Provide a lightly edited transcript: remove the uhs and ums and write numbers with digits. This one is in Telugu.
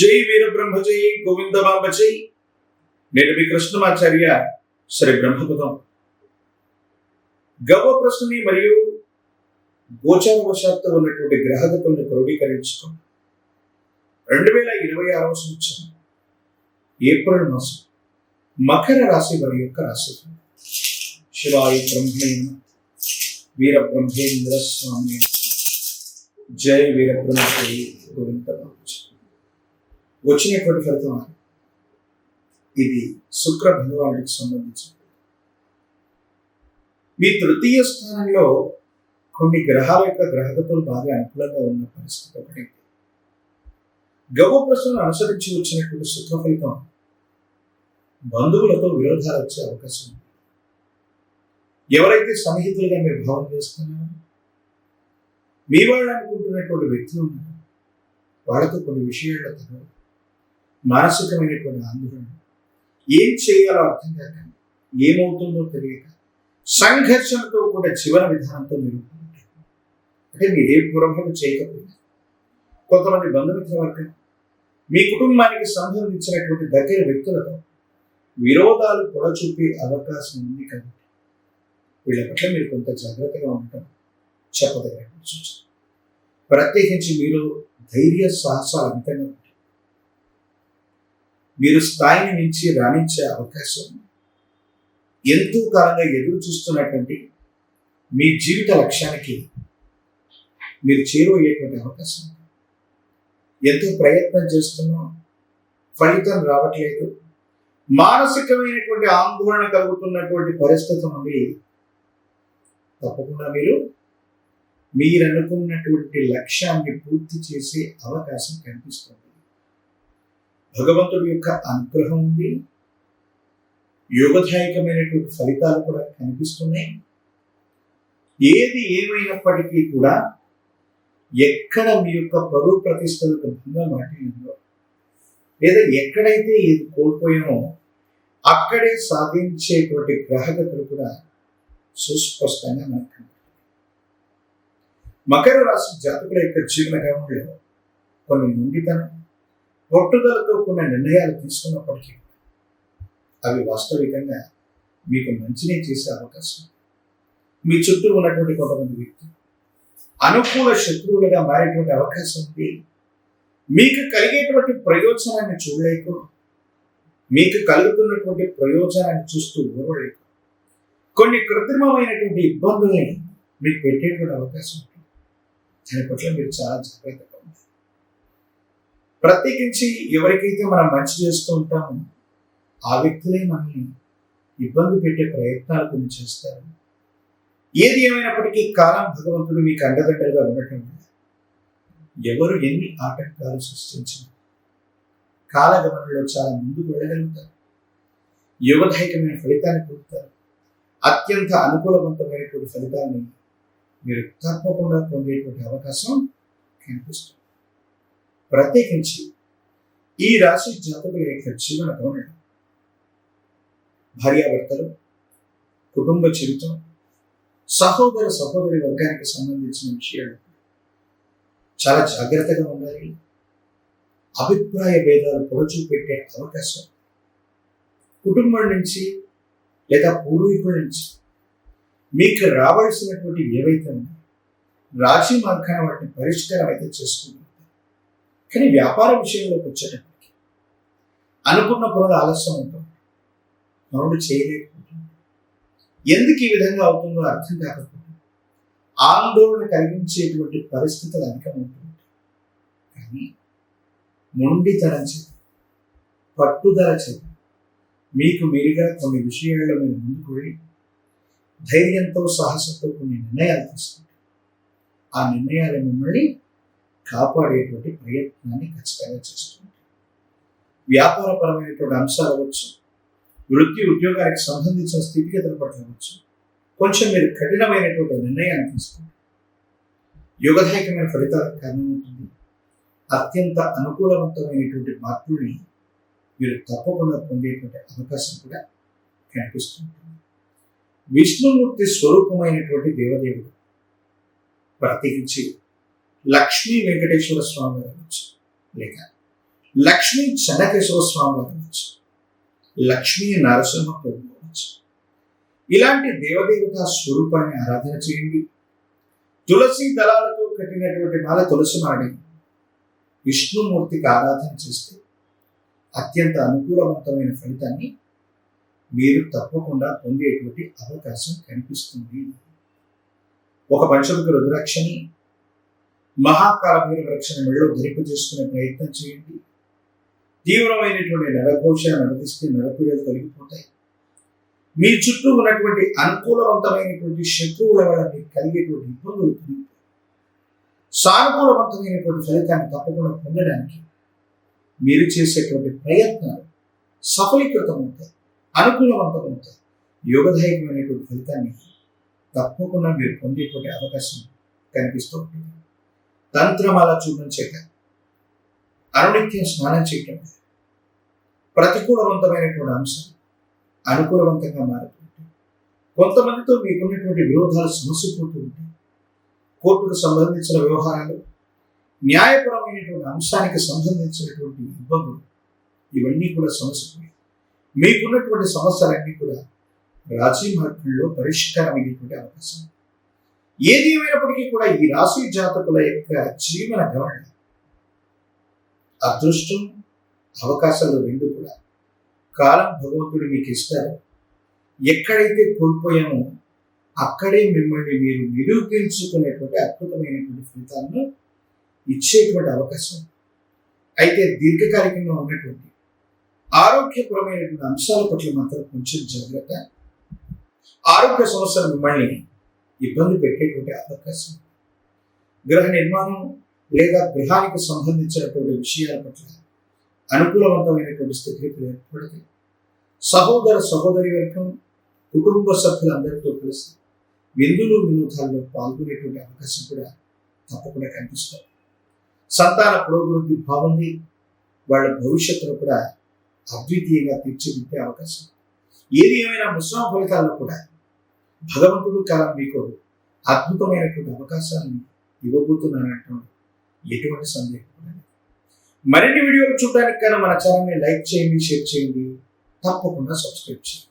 జై వీరబ్రహ్మ జై గోవిందమాంబ జై. నేను మీ కృష్ణమాచార్య శ్రీ బ్రహ్మపదం. గవ ప్రశ్నని మరియు గోచారవశాత్తు ఉన్నటువంటి గ్రహగతులను క్రోడీకరించుకుని 2026 సంవత్సరం ఏప్రిల్ మాసం మకర రాశి వారి యొక్క రాశి. శివాయ బ్రహ్మేణ వీరబ్రహ్మేంద్ర స్వామి జై వీరబ్రహ్మ జై గోవిందమాంబ. వచ్చినటువంటి ఫలితం ఇది శుక్ర భగవానుడికి సంబంధించింది. మీ తృతీయ స్థానంలో కొన్ని గ్రహాల యొక్క గ్రహగతులు బాగా అనుకూలంగా ఉన్న పరిస్థితి ఒకటి. గవ ప్రశ్నను అనుసరించి వచ్చినటువంటి శుక్ర ఫలితం బంధువులతో విరోధాలు వచ్చే అవకాశం ఉంది. ఎవరైతే సన్నిహితులుగా మీరు భావన చేస్తున్నారో, మీ వాళ్ళు అనుకుంటున్నటువంటి వ్యక్తులు ఉన్నారు, వాళ్ళతో కొన్ని విషయాల్లో తగ్గ మానసికమైనటువంటి ఆందోళన, ఏం చేయాలో అర్థం కాక, ఏమవుతుందో తెలియక, సంఘర్షణతో కూడా జీవన విధానంతో మీరు అంటే మీరే పురమలు చేయకపోయినా కొంతమంది బంధుమిత్ర వర్గం, మీ కుటుంబానికి సంబంధించినటువంటి దగ్గర వ్యక్తులతో విరోధాలు పొడచూపే అవకాశం ఉంది. కాబట్టి వీళ్ళ పట్ల మీరు కొంత జాగ్రత్తగా ఉండటం చెప్పదగిన సూచన. ప్రత్యేకించి మీరు ధైర్య సాహసాలు అమితంగా ఉంటాయి. మీరు స్థాయిని మించి రాణించే అవకాశం ఉంది. ఎంతో కాలంగా ఎదురు చూస్తున్నటువంటి మీ జీవిత లక్ష్యానికి మీరు చేరువయ్యేటువంటి అవకాశం ఉంది. ఎంతో ప్రయత్నం చేస్తున్నా ఫలితం రావట్లేదు, మానసికమైనటువంటి ఆందోళన కలుగుతున్నటువంటి పరిస్థితి నుండి తప్పకుండా మీరు అనుకున్నటువంటి లక్ష్యాన్ని పూర్తి చేసే అవకాశం కనిపిస్తుంది. భగవంతుడి యొక్క అనుగ్రహం ఉంది, యోగదాయకమైనటువంటి ఫలితాలు కూడా కనిపిస్తున్నాయి. ఏది ఏమైనప్పటికీ కూడా ఎక్కడ మీ యొక్క పరువు ప్రతిష్టలకు భంగం వాటిల్లిందో, లేదా ఎక్కడైతే ఏది కోల్పోయామో అక్కడే సాధించేటువంటి గ్రహగతులు కూడా సుస్పష్టంగా మనకు. మకర రాశి జాతకుల యొక్క జీవన గమనంలో కొన్ని మొండితనం, పట్టుదలతో కొన్ని నిర్ణయాలు తీసుకున్నప్పటికీ అవి వాస్తవికంగా మీకు మంచినే చేసే అవకాశం. మీ చుట్టూ ఉన్నటువంటి కొంతమంది వ్యక్తులు అనుకూల శత్రువులుగా మారేటువంటి అవకాశం ఉంది. మీకు కలిగేటువంటి ప్రయోజనాన్ని చూడలేక, మీకు కలుగుతున్నటువంటి ప్రయోజనాన్ని చూస్తూ ఓర్వలేక కొన్ని కృత్రిమమైనటువంటి ఇబ్బందుల్ని మీకు పెట్టేటువంటి అవకాశం ఉంటుంది. దాని పట్ల మీరు చాలా జాగ్రత్తగా ఉంటారు. ప్రత్యేకించి ఎవరికైతే మనం మంచి చేస్తూ ఉంటామో ఆ వ్యక్తులే మనల్ని ఇబ్బంది పెట్టే ప్రయత్నాలు కొన్ని చేస్తారు. ఏది ఏమైనప్పటికీ కాలం భగవంతుడు మీకు అండదండలుగా ఉండటం, ఎవరు ఎన్ని ఆటంకాలు సృష్టించిన కాలగమనంలో చాలా ముందుకు వెళ్ళగలుగుతారు. యోగదాయకమైన ఫలితాన్ని పొందుతారు. అత్యంత అనుకూలవంతమైనటువంటి ఫలితాన్ని మీరు తప్పకుండా పొందేటువంటి అవకాశం కనిపిస్తుంది. ప్రత్యేకించి ఈ రాశి జాతకుల యొక్క జీవన గమనం, భార్యాభర్తలు, కుటుంబ జీవితం, సహోదర సహోదరి వర్గానికి సంబంధించిన విషయాలు చాలా జాగ్రత్తగా ఉండాలి. అభిప్రాయ భేదాలు పొడచూపెట్టే అవకాశం, కుటుంబం నుంచి లేదా పూర్వీకుల నుంచి మీకు రావాల్సినటువంటి ఏవైతే ఉన్నాయో రాజీ మార్గాన్ని వాటిని పరిష్కారం అయితే చేసుకుంటారు. కానీ వ్యాపార విషయంలోకి వచ్చేటప్పటికి అనుకున్న పనులు ఆలస్యం ఉంటుంది, పనులు చేయలేకపోతుంది. ఎందుకు ఈ విధంగా అవుతుందో అర్థం కాకపోతే ఆందోళన కలిగించేటువంటి పరిస్థితులు అధికమవుతుంది. కానీ మొండితనం చేత, పట్టుదల చేత మీకు మీరుగా కొన్ని విషయాల్లో మీరు ముందుకు వెళ్ళి ధైర్యంతో సాహసంతో కొన్ని నిర్ణయాలు తీసుకుంటారు. ఆ నిర్ణయాలు మిమ్మల్ని కాపాడేటువంటి ప్రయత్నాన్ని ఖచ్చితంగా చేస్తుంటారు. వ్యాపారపరమైనటువంటి అంశాలు అవ్వచ్చు, వృత్తి ఉద్యోగానికి సంబంధించిన స్థితిగతుల పట్ల అవ్వచ్చు, కొంచెం మీరు కఠినమైనటువంటి నిర్ణయాన్ని తీసుకుంటారు. యోగదాయకమైన ఫలితాలకు కారణమవుతుంది. అత్యంత అనుకూలవంతమైనటువంటి మార్పుల్ని మీరు తప్పకుండా పొందేటువంటి అవకాశం కూడా కనిపిస్తుంటుంది. విష్ణుమూర్తి స్వరూపమైనటువంటి దేవదేవుడు, ప్రత్యేకించి లక్ష్మీ వెంకటేశ్వర స్వామి అవ్వచ్చు, లేక లక్ష్మీ చెన్నకేశవ స్వామి వారు అవ్వచ్చు, లక్ష్మీ నరసింహ ప్రభు అవ్వచ్చు. ఇలాంటి దేవదేవతా స్వరూపాన్ని ఆరాధన చేయండి. తులసి దళాలతో కట్టినటువంటి మాల తులసి మాడి విష్ణుమూర్తికి ఆరాధన చేస్తే అత్యంత అనుకూలవంతమైన ఫలితాన్ని మీరు తప్పకుండా పొందేటువంటి అవకాశం కనిపిస్తుంది. ఒక పంచముఖ రుద్రాక్షని, మహాకాల భైరవరక్షని మెడలో ధరింపజేసుకునే ప్రయత్నం చేయండి. తీవ్రమైనటువంటి నరఘోష, నరదిష్టి, నరపీడలు తొలగిపోతాయి. మీ చుట్టూ ఉన్నటువంటి అనుకూలవంతమైనటువంటి శత్రువుల వల్ల మీకు కలిగేటువంటి ఇబ్బందులు తొలగిపోతాయి. సానుకూలవంతమైనటువంటి ఫలితాన్ని తప్పకుండా పొందడానికి మీరు చేసేటువంటి ప్రయత్నాలు సఫలీకృతమవుతాయి, అనుకూలవంతమవుతాయి. యోగదాయకమైనటువంటి ఫలితాన్ని తప్పకుండా మీరు పొందేటువంటి అవకాశం కనిపిస్తూ ఉంటుంది. తంత్రమాల చూడడం చేత, అనునిత్యం స్నానం చేయటం, ప్రతికూలవంతమైనటువంటి అంశం అనుకూలవంతంగా మారుతుంటాయి. కొంతమందితో మీకున్నటువంటి విరోధాలు సమసిపోతూ ఉంటాయి. కోర్టుకు సంబంధించిన వ్యవహారాలు, న్యాయపరమైనటువంటి అంశానికి సంబంధించినటువంటి ఇబ్బందులు, ఇవన్నీ కూడా సమసిపోయి మీకున్నటువంటి సమస్యలన్నీ కూడా రాజీ మార్గంలో పరిష్కారం అయ్యేటువంటి అవకాశం. ఏది ఏమైనప్పటికీ కూడా ఈ రాశి జాతకుల యొక్క జీవన గమనం, అదృష్టం, అవకాశాలు రెండు కూడా కాలం భగవంతుడు మీకు ఇస్తారు. ఎక్కడైతే కోల్పోయామో అక్కడే మిమ్మల్ని మీరు నిరూపించుకునేటువంటి అద్భుతమైనటువంటి ఫలితాలను ఇచ్చేటువంటి అవకాశం. అయితే దీర్ఘకాలికంగా ఉన్నటువంటి ఆరోగ్యపరమైనటువంటి అంశాల పట్ల మాత్రం కొంచెం జాగ్రత్త. ఆరోగ్య సమస్యలు మిమ్మల్ని ఇబ్బంది పెట్టేటువంటి అవకాశం. గృహ నిర్మాణం లేదా గృహానికి సంబంధించినటువంటి విషయాల పట్ల అనుకూలవంతమైనటువంటి స్థితిగతులు ఏర్పడతాయి. సహోదర సహోదరి వర్గం, కుటుంబ సభ్యులందరితో కలిసి విందులు వినోదాల్లో పాల్గొనేటువంటి అవకాశం కూడా తప్పకుండా కనిపిస్తుంది. సంతాన పురోభివృద్ధి బాగుంది. వాళ్ళ భవిష్యత్తులో కూడా అద్వితీయంగా తీర్చిదిద్దే అవకాశం. ఏది ఏమైనా ముస్లిం ఫలితాల్లో కూడా భగవంతుడు కాలం మీకు అద్భుతమైనటువంటి అవకాశాలను ఇవ్వబోతున్నానంటూ ఎటువంటి సందేహం కూడా లేదు. మరిన్ని వీడియోలు చూడడానికి కన్నా మన ఛానల్ని లైక్ చేయండి, షేర్ చేయండి, తప్పకుండా సబ్స్క్రైబ్ చేయండి.